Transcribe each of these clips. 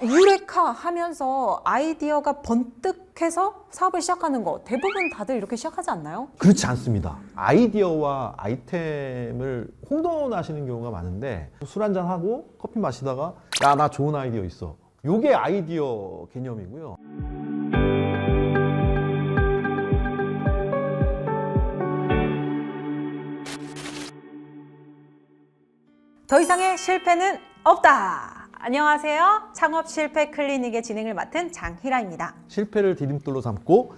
유레카 하면서 아이디어가 번뜩해서 사업을 시작하는 거 대부분 다들 이렇게 시작하지 않나요? 그렇지 않습니다. 아이디어와 아이템을 혼돈하시는 경우가 많은데 술 한잔 하고 커피 마시다가 야, 나 좋은 아이디어 있어. 요게 아이디어 개념이고요. 더 이상의 실패는 없다. 안녕하세요. 창업 실패 클리닉의 진행을 맡은 장희라입니다. 실패를 디딤돌로 삼고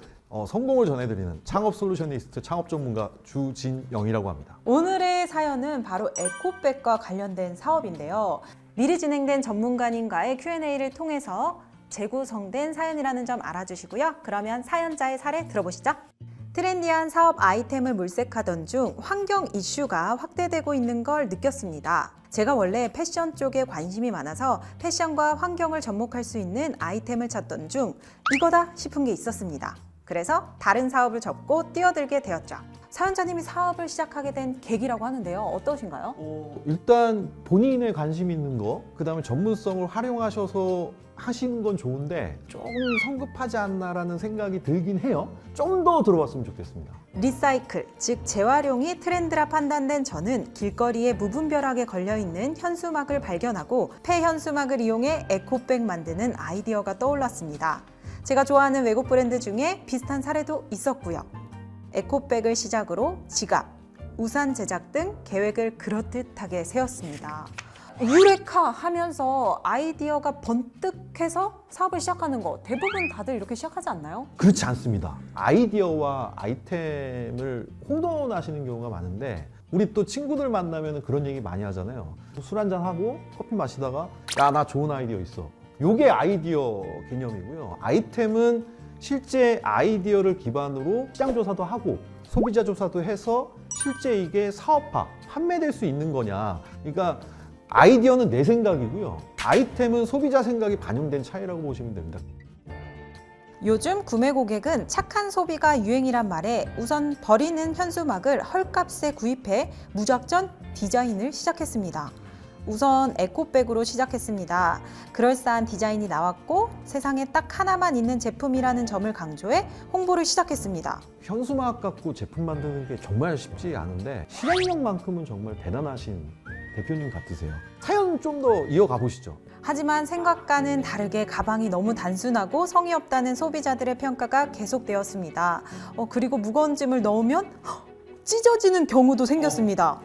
성공을 전해드리는 창업 솔루셔니스트 창업 전문가 주진영이라고 합니다. 오늘의 사연은 바로 에코백과 관련된 사업인데요. 미리 진행된 전문가님과의 Q&A를 통해서 재구성된 사연이라는 점 알아주시고요. 그러면 사연자의 사례 들어보시죠. 트렌디한 사업 아이템을 물색하던 중 환경 이슈가 확대되고 있는 걸 느꼈습니다. 제가 원래 패션 쪽에 관심이 많아서 패션과 환경을 접목할 수 있는 아이템을 찾던 중 이거다 싶은 게 있었습니다. 그래서 다른 사업을 접고 뛰어들게 되었죠. 사연자님이 사업을 시작하게 된 계기라고 하는데요. 어떠신가요? 일단 본인의 관심 있는 거, 그 다음에 전문성을 활용하셔서 하시는 건 좋은데 조금 성급하지 않나라는 생각이 들긴 해요. 좀 더 들어봤으면 좋겠습니다. 리사이클, 즉 재활용이 트렌드라 판단된 저는 길거리에 무분별하게 걸려있는 현수막을 발견하고 폐현수막을 이용해 에코백 만드는 아이디어가 떠올랐습니다. 제가 좋아하는 외국 브랜드 중에 비슷한 사례도 있었고요. 에코백을 시작으로 지갑, 우산 제작 등 계획을 그럴듯하게 세웠습니다. 유레카 하면서 아이디어가 번뜩해서 사업을 시작하는 거 대부분 다들 이렇게 시작하지 않나요? 그렇지 않습니다. 아이디어와 아이템을 혼돈하시는 경우가 많은데 우리 또 친구들 만나면 그런 얘기 많이 하잖아요. 술 한잔 하고 커피 마시다가 야, 나 좋은 아이디어 있어. 요게 아이디어 개념이고요. 아이템은 실제 아이디어를 기반으로 시장 조사도 하고 소비자 조사도 해서 실제 이게 사업화, 판매될 수 있는 거냐. 그러니까 아이디어는 내 생각이고요. 아이템은 소비자 생각이 반영된 차이라고 보시면 됩니다. 요즘 구매 고객은 착한 소비가 유행이란 말에 우선 버리는 현수막을 헐값에 구입해 무작정 디자인을 시작했습니다. 우선 에코백으로 시작했습니다. 그럴싸한 디자인이 나왔고 세상에 딱 하나만 있는 제품이라는 점을 강조해 홍보를 시작했습니다. 현수막 갖고 제품 만드는 게 정말 쉽지 않은데 실행력만큼은 정말 대단하신 대표님 같으세요. 사연 좀 더 이어가 보시죠. 하지만 생각과는 다르게 가방이 너무 단순하고 성의 없다는 소비자들의 평가가 계속되었습니다. 그리고 무거운 짐을 넣으면 찢어지는 경우도 생겼습니다.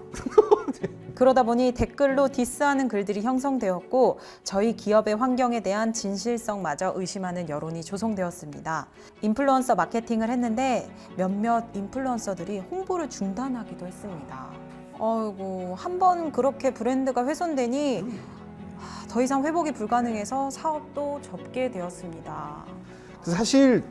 그러다 보니 댓글로 디스하는 글들이 형성되었고 저희 기업의 환경에 대한 진실성마저 의심하는 여론이 조성되었습니다. 인플루언서 마케팅을 했는데 몇몇 인플루언서들이 홍보를 중단하기도 했습니다. 아이고, 한번 그렇게 브랜드가 훼손되니 더 이상 회복이 불가능해서 사업도 접게 되었습니다. 사실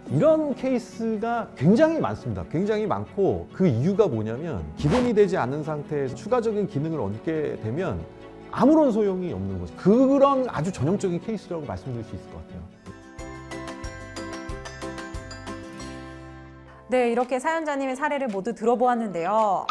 이런 케이스가 굉장히 많습니다. 굉장히 많고 그 이유가 뭐냐면 기본이 되지 않은 상태에서 추가적인 기능을 얻게 되면 아무런 소용이 없는 거죠. 그런 아주 전형적인 케이스라고 말씀드릴 수 있을 것 같아요. 네, 이렇게 사연자님의 사례를 모두 들어보았는데요.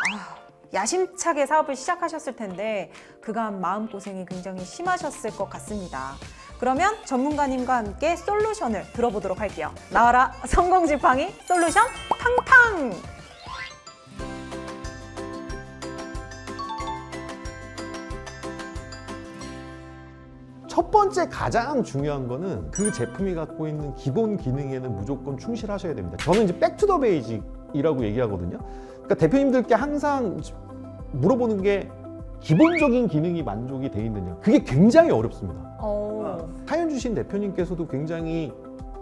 야심차게 사업을 시작하셨을 텐데 그간 마음고생이 굉장히 심하셨을 것 같습니다. 그러면 전문가님과 함께 솔루션을 들어보도록 할게요. 나와라 성공 지팡이 솔루션 팡팡! 첫 번째 가장 중요한 거는 그 제품이 갖고 있는 기본 기능에는 무조건 충실하셔야 됩니다. 저는 이제 백투더 베이직이라고 얘기하거든요. 그러니까 대표님들께 항상 물어보는 게 기본적인 기능이 만족이 돼 있느냐. 그게 굉장히 어렵습니다. 사연 주신 대표님께서도 굉장히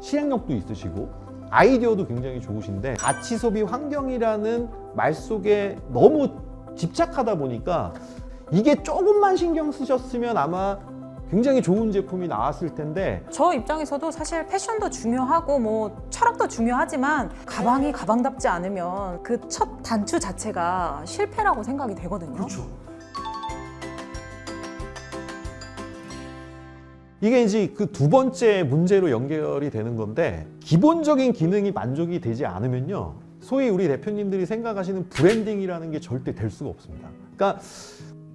실행력도 있으시고 아이디어도 굉장히 좋으신데 가치 소비 환경이라는 말 속에 너무 집착하다 보니까 이게 조금만 신경 쓰셨으면 아마 굉장히 좋은 제품이 나왔을 텐데 저 입장에서도 사실 패션도 중요하고 뭐 철학도 중요하지만 가방이 가방답지 않으면 그 첫 단추 자체가 실패라고 생각이 되거든요. 그렇죠. 이게 이제 그 두 번째 문제로 연결이 되는 건데 기본적인 기능이 만족이 되지 않으면요. 소위 우리 대표님들이 생각하시는 브랜딩이라는 게 절대 될 수가 없습니다. 그러니까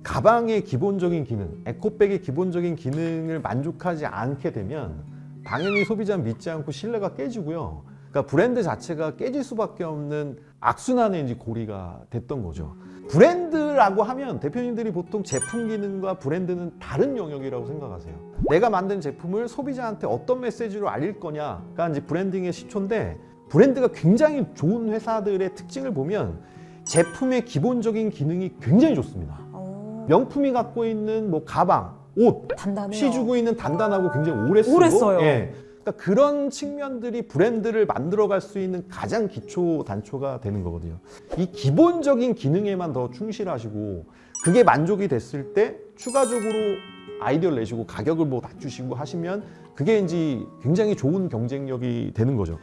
가방의 기본적인 기능, 에코백의 기본적인 기능을 만족하지 않게 되면 당연히 소비자는 믿지 않고 신뢰가 깨지고요. 그러니까 브랜드 자체가 깨질 수밖에 없는 악순환의 이제 고리가 됐던 거죠. 브랜드라고 하면 대표님들이 보통 제품 기능과 브랜드는 다른 영역이라고 생각하세요. 내가 만든 제품을 소비자한테 어떤 메시지로 알릴 거냐가 이제 브랜딩의 시초인데, 브랜드가 굉장히 좋은 회사들의 특징을 보면 제품의 기본적인 기능이 굉장히 좋습니다. 명품이 갖고 있는 뭐 가방, 옷, 단단해요. 시주고 있는 단단하고 굉장히 오래 쓰고, 오래 써요. 예. 그러니까 그런 측면들이 브랜드를 만들어갈 수 있는 가장 기초 단초가 되는 거거든요. 이 기본적인 기능에만 더 충실하시고 그게 만족이 됐을 때 추가적으로 아이디어를 내시고 가격을 뭐 낮추시고 하시면 그게 이제 굉장히 좋은 경쟁력이 되는 거죠.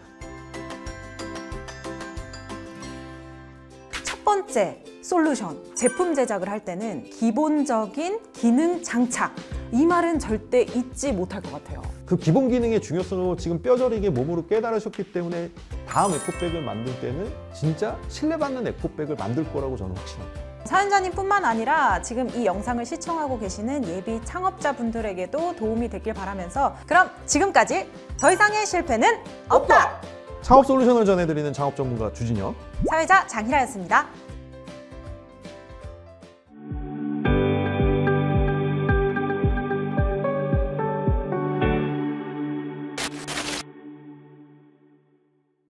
첫 번째 솔루션, 제품 제작을 할 때는 기본적인 기능 장착. 이 말은 절대 잊지 못할 것 같아요. 그 기본 기능의 중요성을 지금 뼈저리게 몸으로 깨달으셨기 때문에 다음 에코백을 만들 때는 진짜 신뢰받는 에코백을 만들 거라고 저는 확신합니다. 사연자님뿐만 아니라 지금 이 영상을 시청하고 계시는 예비 창업자분들에게도 도움이 됐길 바라면서, 그럼 지금까지 더 이상의 실패는 없다! 창업 솔루션을 전해드리는 창업 전문가 주진혁, 사회자 장희라였습니다.